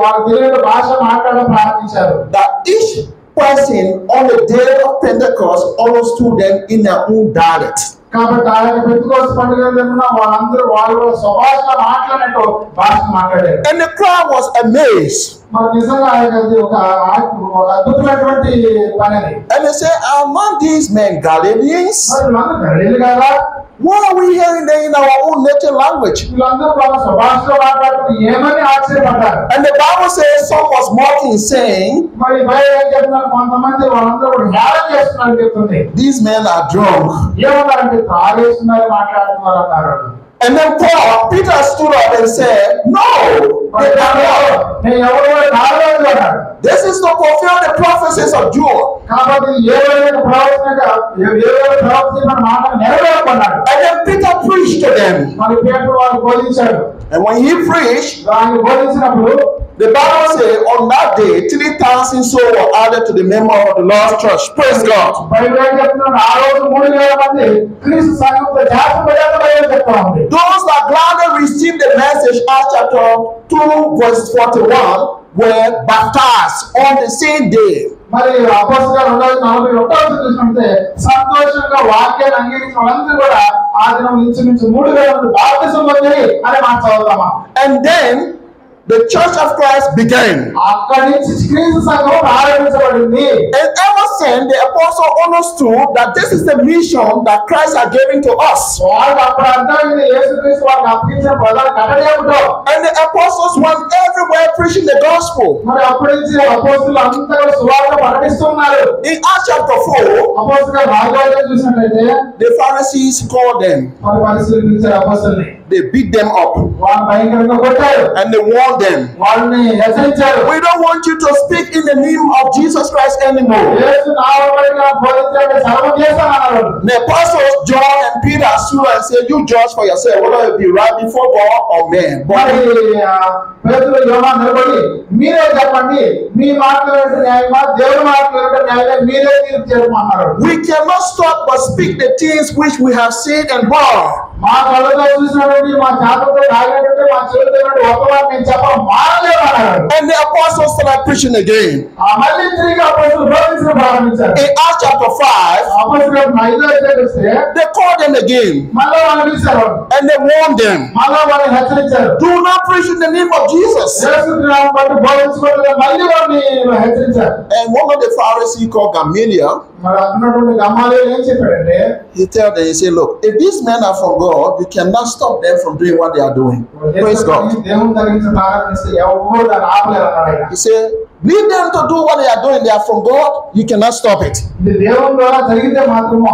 వాళ్ళ తెలియని భాష మాట్లాడడం ప్రారంభించారు. that each person on the day of Pentecost understood them in their own dialect. కాబట్టి ఆ యొక్క పెంతెకోస్తు పండుగ దినమున వాళ్ళందరూ వాళ్ళ స్వభాష మాట్లాడినట్టు భాష మాట్లాడారు. And the crowd was amazed. మరి నిజంగా ఒక అద్భుతమైనటువంటి పని అది. And they said, are not these men Galileans? మరి వీళ్ళందరూ గలిలీ కదా? Why are we hearing them in our own native language? వీళ్ళందరూ వాళ్ళ స్వభాషలో మాట్లాడుతూ ఏమని ఆశ్చర్యపడ్డారు. And the Bible says some was mocking, saying, మరి బైబిల్ ఏం చెప్తున్నారు, కొంతమంది వాళ్ళందరూ కూడా హేళన చేస్తున్నారు చెప్తుంది. these men are drunk. ఏమన్నారంటే తాగేస్తున్నారు మాట్లాడుతున్నారు అన్నారు. And then Peter stood up and said, no, they are not. నేను ఎవరు నాలుగు అన్నాడు. This is to fulfill the prophecies of Joel. కాబట్టి ఏవైనా ప్రవచన మాట నెరవేర్పన్నాడు. And then Peter preached to them. మరి పేతురు వారు బోధించాడు. And when he preached, ఆయన బోధించినప్పుడు the Bible says on that day 3,000 souls were added to the member of the Lord's church. Praise God. Bible ఏం చెప్తున్నాడు, ఆ రోజు 3,000 మంది క్రీస్తు సంఘంతో చేర్చబడ్డారని బైబిల్ చెప్తా ఉంది. Those that gladly received the message, Acts chapter 2 verse 41, were baptized on the same day. మరి అపోస్తలుల 2:41 చూసినట్టే సంతోషంగా వాక్యాన్ని అంగీకరించిన వాళ్ళందరూ కూడా ఆ దినం ఇంచుమించు 3,000 మంది బాప్తిసం పొందారు అని మనం చదువుతామా. And then the Church of Christ began. అక్కడి నుంచి క్రీస్తు సంఘం ప్రారంభించబడింది. And ever since, the apostle understood that this is the mission that Christ has given to us. వాళ్ళు అప్పుడు అర్థమైంది యేసుక్రీస్తు వారికి అప్పగించిన ప్రధాన కట్టడి ఏమిటో. And the apostles went everywhere preaching the gospel. మరి అప్పటి నుంచి అపోస్తులు అంతా కూడా సువార్త ప్రకటిస్తున్నారు. In Acts chapter 4, అపోస్తులుగా 4వ చూసినట్లయితే the Pharisees called them. మరి పరిశీలించారు అపోస్తుల్ని. They beat them up వాళ్ళు భయంకరంగా కొట్టారు. and they warned them. వాళ్ళని హెచ్చరించారు. We don't want you to speak in the name of Jesus Christ anymore. యేసు నామమున బోధించండి సర్వం చేస్తానన్నారు. The apostles John and Peter stood and said, "You judge for yourself whether it be right before God or man." మరి పేతురు యోహాను నిలబడి మీరే చెప్పండి, మీ మాటలు ఏంటో న్యాయమా దేవుని మాటలు ఏంటో న్యాయమా మీరే తీర్పు చేయమన్నారు. We cannot stop but speak the things which we have seen and heard. మా కళ్ళతో చూసినటువంటి మా చేతతో తాగినటువంటి మా చెవులతో ఒకవారు నేను చెప్పడం మానలేమన్నారు. And the apostles started preaching again. మళ్ళీ తిరిగి అపోస్తులు బోధించడం ప్రారంభించారు. In Acts chapter 5, అపోస్తులు 5వ అధ్యాయం చూస్తే they called them again మళ్ళీ వాళ్ళని పిలిచారు. and they warned them, మళ్ళీ వాళ్ళని హెచ్చరించారు. "Do not preach in the name of Jesus." యేసు నామమున బట్టి బోధించకూడదని మళ్ళీ వాళ్ళని హెచ్చరించారు. And one of the Pharisees called Gamaliel, మరి అన్నటువంటి గమ్మాలేలు ఏం చెప్పాడంటే, he told them, he said, "Look, if these men are from God, you cannot stop them from doing what they are doing." Praise God. దేవుని తగ్గించి ప్రారంభిస్తే ఎవరు దాన్ని ఆపలేరు అన్నాడు ఆయన. He said, "Leave them to do what they are doing. They are from God. You cannot stop it." ఇది దేవుని ద్వారా జరిగితే మాత్రము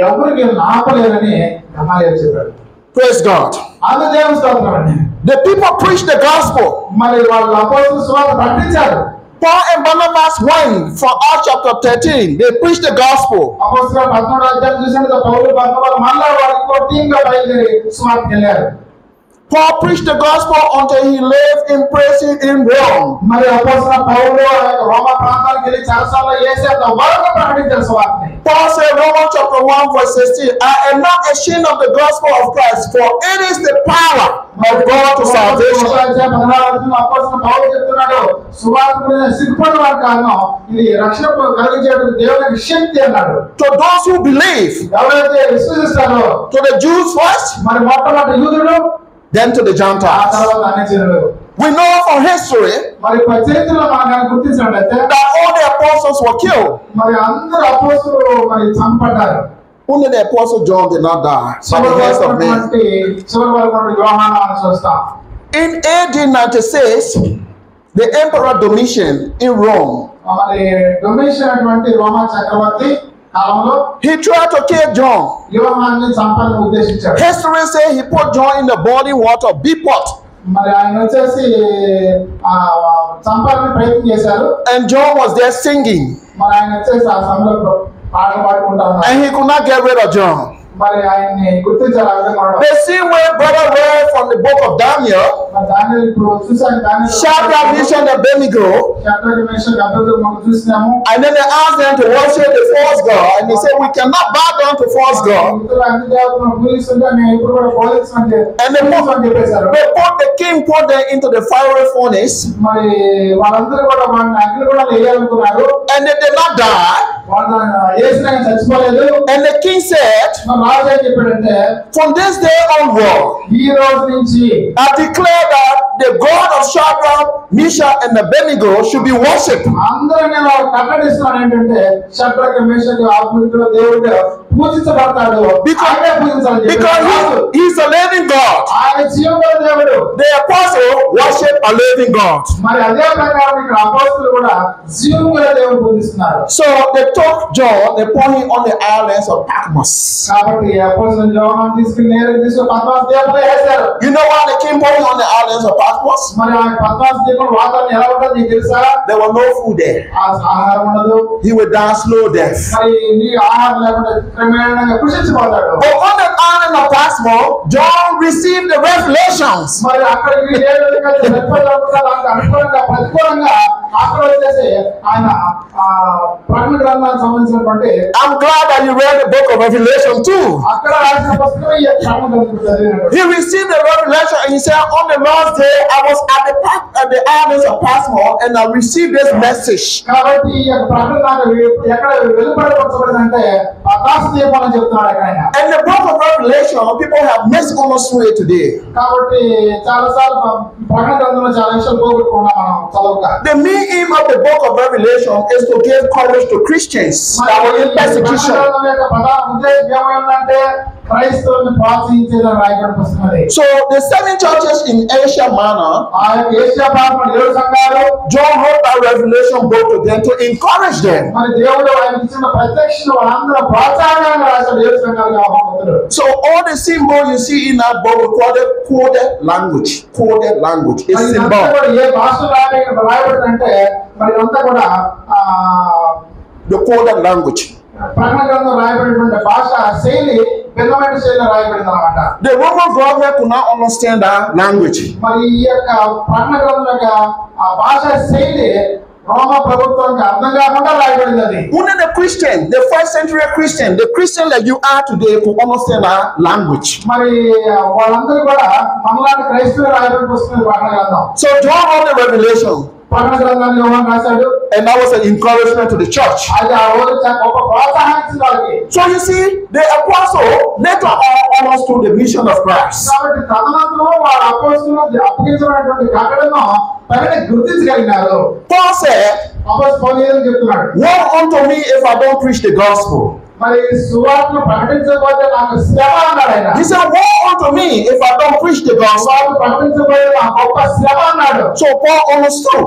ఎవరికి ఆపలేరని గమ్మాలేలు చెప్పాడు. Praise God. అది దేవుని స్తోత్రం అండి. The people preached the gospel. మరి వాళ్ళు అపోస్తుల సువార్త ప్రకటించారు. Paul and Barnabas went from Acts chapter 13. They preached the gospel. అపోస్తుల 13వ అధ్యాయం చూసినట్టు పౌలు బర్నబాలు మళ్ళా వారికి ఒక టీంగా బయలుదేరి సువార్తకి వెళ్ళారు. Paul preached the gospel until he lived in prison in Rome. మరి అపోస్తుల పౌలు రోమా ప్రాంతానికి వెళ్ళి చెరసాలలో వేసేంత వరకు ప్రకటించారు సువార్తని. Paul said, Romans chapter 1 verse 16, "I am not ashamed of the gospel of Christ, for it is the power of God to salvation." అపోస్తుల పౌలు చెప్తున్నాడు, సువార్త మీద సిగ్గుపడిన వారి కారణం ఇది రక్షణ కలిగించేటువంటి దేవునికి శక్తి అన్నాడు. To those who believe, ఎవరైతే విశ్వసిస్తారో, to the Jews first, మరి మొట్టమొదటి యూదుడు, then to the ఆ Gentiles. తర్వాత అన్ని జనులు. We know from history మరి చరిత్రలో మనం గుర్తించినట్లయితే that all the apostles were killed. మరి అందరూ అపోస్తులు మరి చంపబడ్డారు. Only the apostle John did not die by the hands of men. చివరి వరకు యోహాను అని చూస్తాం. In AD 96, the Emperor Domitian in Rome, మరి డొమిషియన్ అటువంటి రోమా చక్రవర్తి కాలంలో he tried to kill John. యోహాన్ని చంపాలని ఉద్దేశించాడు. History says he put John in the boiling water, big pot, మరి ఆయన వచ్చేసి చంపాలని ప్రయత్నం చేశారు. and John was there singing, మరి ఆయన వచ్చేసి ఆ సమయంలో పాటలు పాడుకుంటా ఉన్నారు. and he could not get rid of John. మరి ఆయన్ని గుర్తించారు. ఆ విధంగా The same way brother read from the book of Daniel, మరి దానిలో ఇప్పుడు చూసాను. Shadrach, Meshach, and Abednego, మనం చూసినాము. and then they asked them to worship the false god, and they said, "We cannot bow down to false god." అన్ని దేవతలను పూజిస్తుంటే మేము ఇప్పుడు కూడా పూజిస్తామని And they చెప్పేశారు. the king put them into the fiery furnace, మరి వాళ్ళందరూ కూడా వాళ్ళని అగ్ని కూడా వేయాలనుకున్నారు. and they did not die. వాళ్ళు వేసిన చచ్చిపోలేదు. And the king said, మరి రాజు ఏం చెప్పాడంటే, "From this day onward, ఈ రోజు నుంచి I declare that the God of Shadrach, Meshach, and Abednego should be worshipped." అందరూ నేను కట్టడిస్తున్నాను ఏంటంటే షడ్రక్ మేషక్ ఆత్మీయుడు దేవుడు పూజించబడతాడు. ఆయనే పూజించాలని చెప్పాడు. Because he's a living God. ఆయన జీవగల దేవుడు. The apostle worship a living God. మరి అదే ప్రకారం ఇక్కడ అపోస్తులు కూడా జీవగల దేవుడు పూజిస్తున్నారు. So they took John, they put him on the islands of Patmos. కాబట్టి అపోస్తులు యోహాను తీసుకుని నేరుగా తీసుకుని పద్మాస్ దీపంలో వేశారు. You know why they came put him on the islands of Patmos? మరి ఆ పద్మాస్ దీపం వాతావరణం ఎలా ఉంటుంది నీకు తెలుసా? There was no food there. ఆహారం ఉండదు. He would die slow death. మరి నీ ఆహారం లేకుండా క్రమేణంగా కృషించిపోతాడు. But on the island of Patmos, John received the revelations. మరి అక్కడికి ఏ విధంగా అనుకూలంగా ప్రతికూలంగా అక్కడ వచ్చేసి ఆయన ప్రకటన గ్రంథానికి సంబంధించినటువంటి I'm glad that you read the book of Revelation too. అక్కడ రాసిన పుస్తకం ఈ ప్రకటన గ్రంథం చదివినటువంటి. He received the revelation and he said, on the last day, I was at the islands of Patmos and I received this message. కాబట్టి ఈ యొక్క ప్రకటన నాకు ఎక్కడ వెలువడబడిందంటే ఆకాశ దీపం అని చెప్తున్నాడు అక్కడ ఆయన. And the book of Revelation, people have misunderstood it today. కాబట్టి చాలా సార్లు ప్రకటన గ్రంథంలో చాలా విషయాలు పోగొట్టుకున్నాం మనం చదవక. The main aim of the book of Revelation is to give courage to Christians that were in persecution. ప్రకటన యొక్క ప్రధాన ఉద్దేశం ఏమైందంటే క్రైస్తవులను ప్రోత్సహించేదని రాయబడిన పుస్తకం అది. So the 7 churches in Asia Minor, ఆ యొక్క ఏషియా ప్రాంతంలో 7 సంఘాలు John wrote that Revelation book to them to encourage them. మరి దేవుడు ఆయనకి ఇచ్చిన ప్రత్యక్షను వాళ్ళందరూ ప్రోత్సాహంగా రాశాడు 7 సంఘాలకు ఆహ్వానితుడు. So all the symbols you see in that book were coded language. Coded language is మరి symbol. ఇదంతా కూడా ఏ భాషలో రాయబడిందంటే మరి ఇదంతా కూడా The coded language. ప్రకటన గ్రంథం రాయబడినటువంటి భాష శైలి భిన్నమైన శైలిలో రాయబడింది అన్నమాట. The Roman government could not understand that language. మరి ఈ యొక్క ప్రకటన గ్రంథం యొక్క ఆ భాష శైలి రోమా ప్రభుత్వానికి అర్థం కాకుండా రాయబడింది అది. Only the Christian, the first century Christian, the Christian like you are today could understand that language. మరి వాళ్ళందరూ కూడా మనలాంటి క్రైస్తవులు రాయబడిన పుస్తకం ప్రకటన గ్రంథం. So John wrote the Revelation. ప్రకటన గ్రంథాన్ని యోహాను రాశాడు. And that was an encouragement to the church. అది ఆ రోజు గొప్ప ప్రోత్సాహం ఇచ్చింది వాళ్ళకి. So you see, the apostle later on understood the mission of Christ. కాబట్టి తదనంతరం వాళ్ళ అపోస్తలులు అప్పగించినటువంటి కట్టడను పైన గుర్తించగలిగినారు. Paul said, అపోస్తలులు పౌలు ఏమని చెప్తున్నాడు? woe unto me if I don't preach the gospel. మరి సువార్తను ప్రకటించకపోతే నాకు శ్రమ అన్నాడు ఆయన. He said, woe unto me if I don't preach the gospel. సువార్త ప్రకటించకపోతే నాకు గొప్ప శ్రమ అన్నాడు. So Paul understood.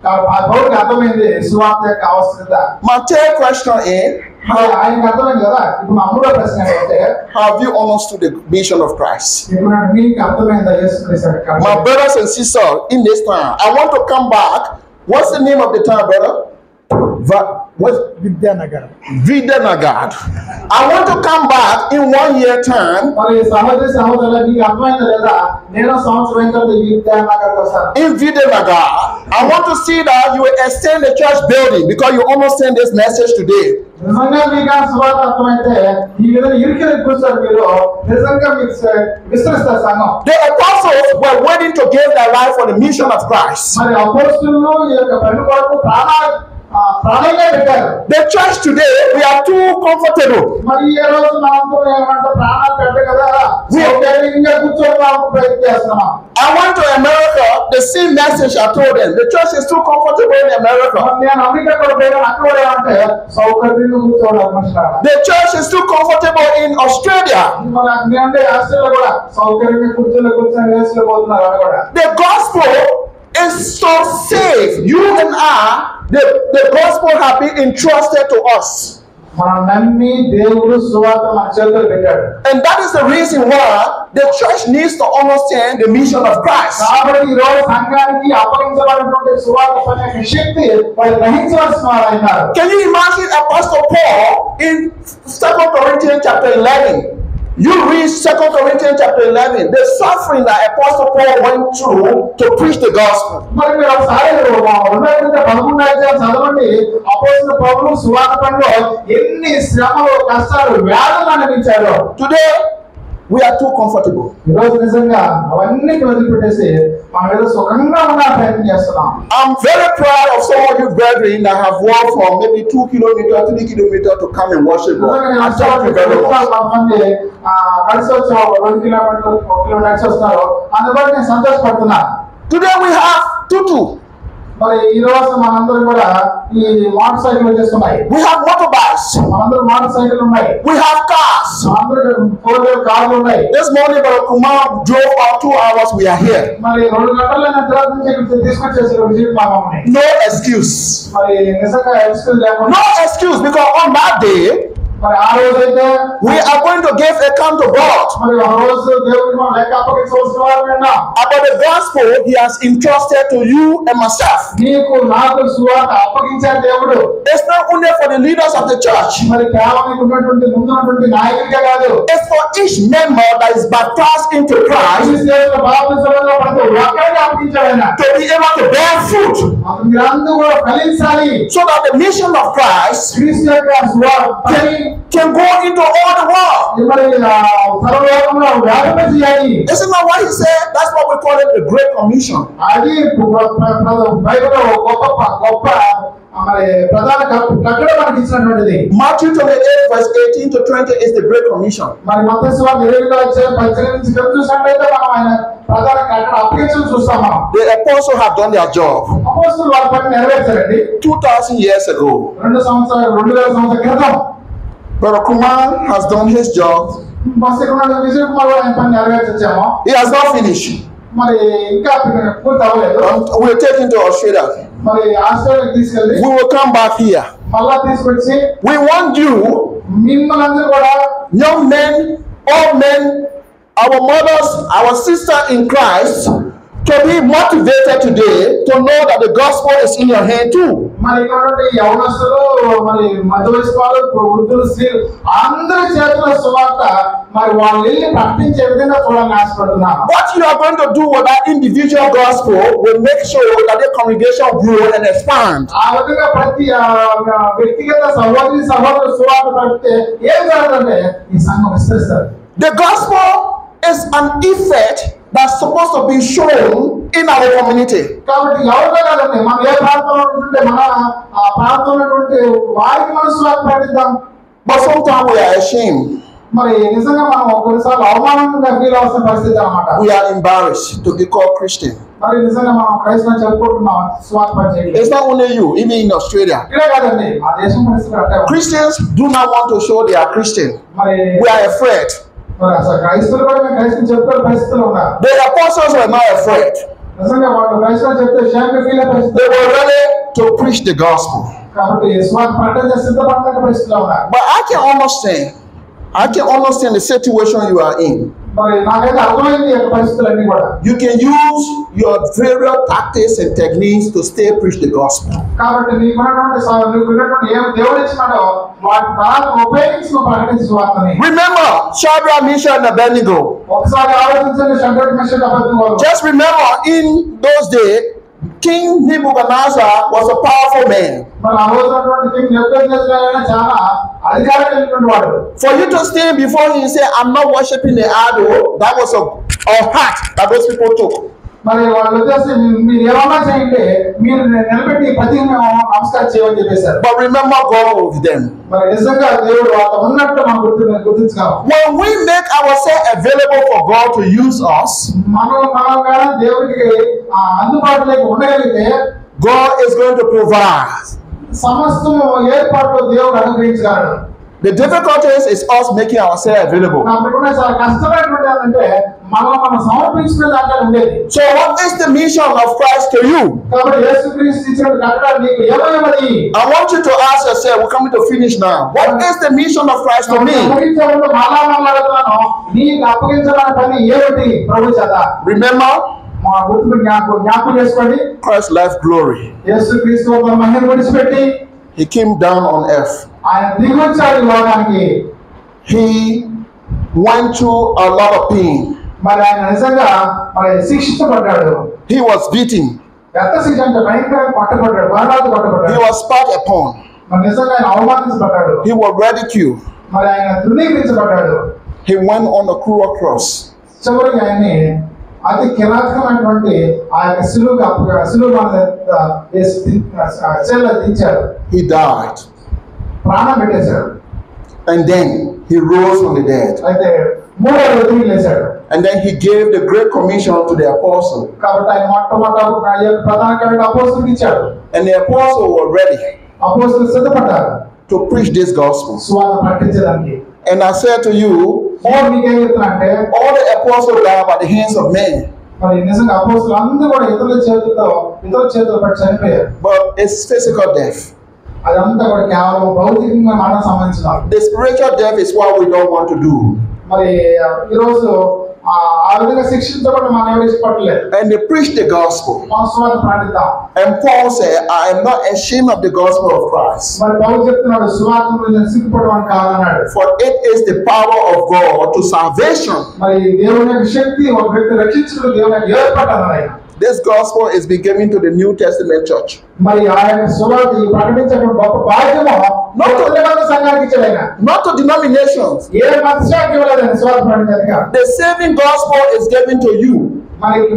ఆ పౌలుకి అర్థమైంది సువార్త యొక్క ఆవశ్యకత. My third question is, ఆయనకి అర్థమైంది కదా. ఇప్పుడు మా మూడో ప్రశ్న ఏంటంటే, have you understood the mission of Christ? ఇప్పుడు మీకు అర్థమైందా యేసుక్రీస్తు యొక్క My brothers and sisters, in this time, I want to come back. What's the name of the town, brother? What's Vidyanagar. Vidyanagad. I want to come back in 1 year time. మరి సహోదరి సహోదరులు మీకు అర్థమైందా లేదా? నేను సంవత్సరం తర్వాత విద్యానగర్కి వస్తాను. In Vidyanagad, I want to see that you will extend the church building because you understand this message today. నిజంగా మీకు సువార్త అర్థమైతే ఈ విధంగా ఇరుకిరి కూర్చొని మీరు నిజంగా మీకు విస్తరిస్తారు సంఘం. The apostles were willing to give their life for the mission of Christ. మరి అపోస్తలులు ఈ యొక్క పని కొరకు ప్రాణంగా పెట్టారు. The church today, we are too comfortable. మరి ఈ రోజు మనంతా ఏమంటే ప్రాణాలు పెట్ట కదా సౌకర్యంగా కూర్చొని మనం ప్రయత్నం చేస్తున్నాం. I went to America, the same message I told them. The church is too comfortable in America. నేను అమెరికా కూడా పోయినా అక్కడ ఏమంటే సౌకర్యంగా కూర్చోవాలి మనుషులు. The church is too comfortable in Australia. మన అంటే ఆస్ట్రేలియా కూడా సౌకర్యంగా కూర్చొని వేసుకోబోతున్నారు అక్కడ కూడా. The gospel is so safe. You and I, the gospel have been entrusted to us. మనం నమ్మి దేవుడు సువార్త మన చేతుల్లో పెట్టాడు. And that is the reason why the church needs to understand the mission of Christ. కాబట్టి ఈ రోజు సంఘానికి అప్పగించబడినటువంటి సువార్త పని యొక్క శక్తి వాళ్ళు గ్రహించవలసిన వారు అయినారు. Can you imagine Apostle Paul in 2 Corinthians chapter 11? You read 2 Corinthians chapter 11, the suffering that Apostle Paul went through to preach the gospel. మరి మీరు ఒకసారి 11వ అధ్యాయం చదవండి. అపోస్తలుల పౌలు సువార్త పనిలో ఎన్ని శ్రమలు కష్టాలు వ్యాధులు అనుభవించారు. Today, we are too comfortable. ఈ రోజు నిజంగా అవన్నీ వదిలిపెట్టేసి మనం ఏదో సుఖంగా ఉన్న ప్రయత్నం చేస్తున్నాం. I'm very proud of some of you brethren that have walked from maybe 2 kilometers, 3 kilometers to come and worship God. I thank you very much. కొంతమంది నడిచి వచ్చారు 2 కిలోమీటర్లు 1 కిలోమీటర్ నడిచి వస్తున్నారు. అందువల్ల నేను సంతోషపడుతున్నా. Today we have tutu. మరి ఈ రోజు మనందరం కూడా ఈ మోటార్ సైకిల్ వచ్చేస్తున్నాయి. We have motorbikes. మనందరం మోటార్ సైకిల్ ఉన్నాయి. We have cars. అందరూ 4-wheeler కార్లు ఉన్నాయి. This morning, Brother Kumar drove about 2 hours. We are here. మరి 2 గంటలైన తర్వాత నుంచి ఇక్కడ తీసుకొచ్చేసారు జీవితం. No excuse. మరి నిజంగా ఎక్స్క్యూజ్ లేకుండా. No excuse because on that day, మరి ఆ రోజైతే we are going to give account to God మరి ఆ రోజు దేవుడికి మనం లెక్క అప్పగించవలసిన వారు about the gospel He has entrusted to you and myself. నీకు నాకు సువార్త అప్పగించాడు దేవుడు. It's not only for the leaders of the church. మరి కేవలం ఉన్నటువంటి ముందున్నటువంటి నాయకుడికే కాదు. It's for each member that is baptized into Christ to be able to bear fruit, so that the mission of Christ can go into all the world. Isn't that what He said? That's what we call it, the Great Commission. Matthew 28 verse 18 to 20 is the Great Commission. The apostles have done their job 2,000 years ago. Brother Kumar has done his job. He has not finished. We'll take him to Australia. We will come back here. We want you, young men, old men, our mothers, our sisters in Christ, to be motivated today to know that the gospel is in your hand too. What you are going to do with that individual gospel will make sure that the congregation grow and expand. The gospel is an effect that's supposed to be shown in our community. But sometimes we are ashamed. We are embarrassed to be called Christian. It's not only you, even in Australia. Christians do not want to show they are Christian. We are afraid. The apostles were not afraid. They were ready to preach the gospel. But I can understand the situation you are in. You can use your various tactics and techniques to still preach the gospel. Remember Shadrach, Meshach, and Abednego. Just remember, in those days, King Nebuchadnezzar was a powerful man. For you to stand before him and say, I'm not worshiping the idol, that was a heart that those people took. But remember, God with them. When we make ourselves available for God to use us, God is going to provide. The difficulty is us making ourselves available. So what is the mission of Christ to you? I want you to ask yourself, we're coming to finish now. What is the mission of Christ to me? Remember, Christ's life glory. He came down on earth. He went through a lot of pain. He was beaten. He was spat upon. He was ridiculed. He went on a cruel cross. He died. And then he rose from the dead. And then he gave the Great Commission to the apostle. And the apostle were ready to preach this gospel. And I said to you, all the apostles died by the hands of men. But it's physical death. అదంతా కూడా కేవలం భౌతికంగా మరణం సంబంధించిన. The spiritual death is what we don't want to do. మరి ఈరోజు ఆ విధంగా శిక్షించబడి మనం ఎవరు ఇష్టపడలేదు. And they preach the gospel. సువార్త ప్రకటిద్దాం. And Paul said, I am not ashamed of the gospel of Christ. మరి పౌలు చెప్తున్నాడు సువార్త గురించి సిగ్గుపడడానికి కాదన్నాడు. For it is the power of God to salvation. మరి దేవుని యొక్క శక్తి ఒక వ్యక్తి రక్షించడం దేవుని యొక్క ఏర్పాటు. This gospel is being given to the New Testament church. మరి ఆయన సువార్త ప్రకటించడం గొప్ప బాధ్యత సంఘానికి ఇచ్చాడు ఆయన. Not to denominations. ఏ మతశాఖకి ఇవ్వలేదండి సువార్త ప్రకటించడానికి. The saving gospel is given to you.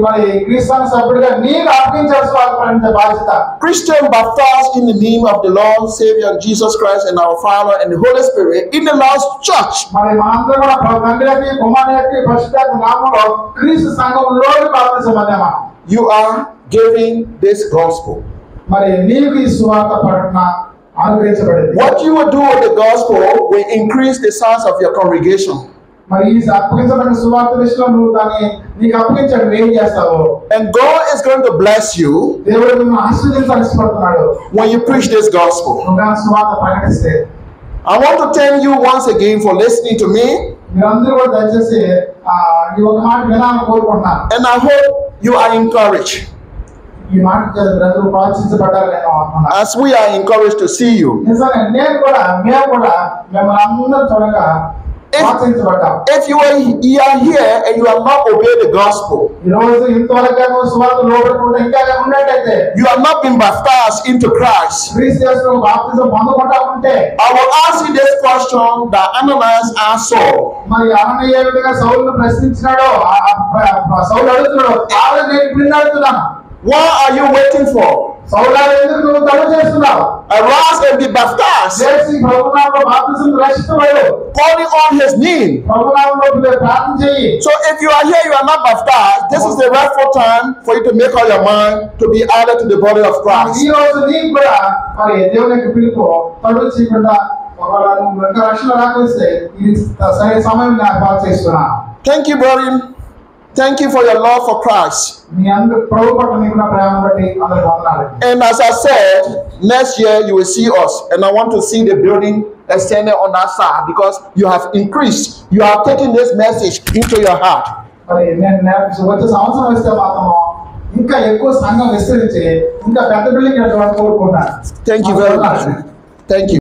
మరి క్రీస్తు సభ్యుడిగా నీకు అప్పగించాల్సిన సువార్త ప్రకటించే బాధ్యత. Christian baptized in the name of the Lord Savior Jesus Christ and our Father and the Holy Spirit in the Lord's church. మరి మనందరం కూడా తండ్రికి కుమారునికి పరిశుద్ధాత్మ నామములో క్రీస్తు సంఘంలోకి బాప్తిసం పొందామా? You are giving this gospel. మరి నీకు ఈ సువార్త ప్రకటన అనుగ్రహించబడింది. What you will do with the gospel will increase the size of your congregation. మరి ఈ అప్పగించబడిన సువార్త విషయంలో నువ్వు దాన్ని నీకు అప్పగించడం ఏం చేస్తావు? And God is going to bless you దేవుడు నిన్ను ఆశీర్వదించాలని ఇష్టపడుతున్నాడు when you preach this gospel. నువ్వు సువార్త ప్రకటిస్తే. I want to thank you once again for listening to me. మీరందరూ కూడా దయచేసి ఈ ఒక మాట వినాలని కోరుకుంటున్నాను. And I hope you are encouraged. ఈ మాట ప్రజలు ప్రోత్సహించబడ్డారు నేను అనుకున్నాను. As we are encouraged to see you. నిజంగా మేము కూడా మిమ్మల్ని అందరూ చూడగా ప్రోత్సహించబడ్డాం. If you are here and you have not obeyed the gospel, ఈ రోజు ఇంతవరకు సువార్త లోబడకుండా ఇంకా ఉన్నట్టయితే, you have not been baptized into Christ, క్రీస్తు యేసులో బాప్తిజం పొందకుండా ఉంటే, I will ask you this question that Ananias asked Saul. మరి అననీయ ఏ విధంగా సౌలును ప్రశ్నించినాడో సౌలు అడుగుతున్నాడు, ఆమె నేను ఇప్పుడు అడుగుతున్నాను. What are you waiting for? సౌలా ఎందుకు నువ్వు తలుపు చేస్తున్నావు? Arise and be baptized. చేసి ప్రభునామములో బాప్తిజం రక్షించబడు. Calling on his name. ప్రభునామములో ప్రార్థన చేయి. So if you are here, you are not baptized, this is the rightful time for you to make up your mind to be added to the body of Christ. ఈ రోజు నీకు కూడా మరి దేవుని యొక్క పిలుపు తలుపు చేయకుండా ఒకవేళ నువ్వు ఇంకా రక్షణ రాకపోతే ఇది సరైన సమయం నాకు బాగా చేస్తున్నా. Thank you, brother. Thank you for your love for Christ. And as I said, next year you will see us, and I want to see the building extended on that side because you have increased. You are taking this message into your heart. Thank you very much. Thank you.